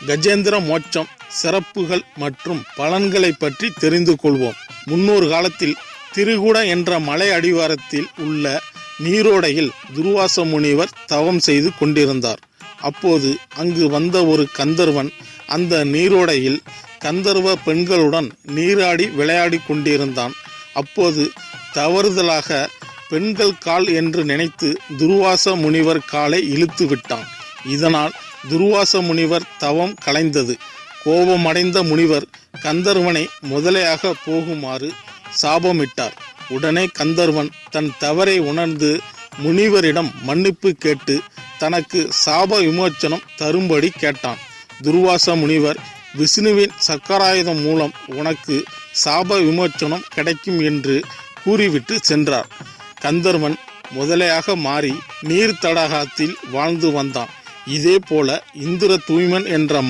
கஜேந்திர மோட்சம் சிறப்புகள் மற்றும் பலன்களை பற்றி தெரிந்து கொள்வோம். முன்னொரு காலத்தில் திரிகூட என்ற மலை அடிவாரத்தில் உள்ள நீரோடையில் துர்வாச முனிவர் தவம் செய்து கொண்டிருந்தார். அப்போது அங்கு வந்த ஒரு கந்தர்வன் அந்த நீரோடையில் கந்தர்வ பெண்களுடன் நீராடி விளையாடி கொண்டிருந்தான். அப்போது தவறுதலாக பெண்கள் கால் என்று நினைத்து துர்வாச முனிவர் காலை இழுத்து விட்டான். இதனால் துர்வாச முனிவர் தவம் கலைந்தது. கோபமடைந்த முனிவர் கந்தர்வனை முதலையாக போகுமாறு சாபமிட்டார். உடனே கந்தர்வன் தன் தவறை உணர்ந்து முனிவரிடம் மன்னிப்பு கேட்டு தனக்கு சாப விமோச்சனம் தரும்படி கேட்டான். துர்வாச முனிவர் விஷ்ணுவின் சக்கராயுதம் மூலம் உனக்கு சாப விமோச்சனம் கிடைக்கும் என்று கூறிவிட்டு சென்றார். கந்தர்வன் முதலையாக மாறி நீர் தடாகத்தில் வாழ்ந்து வந்தான். இதே போல இந்திர தூய்மன் என்ற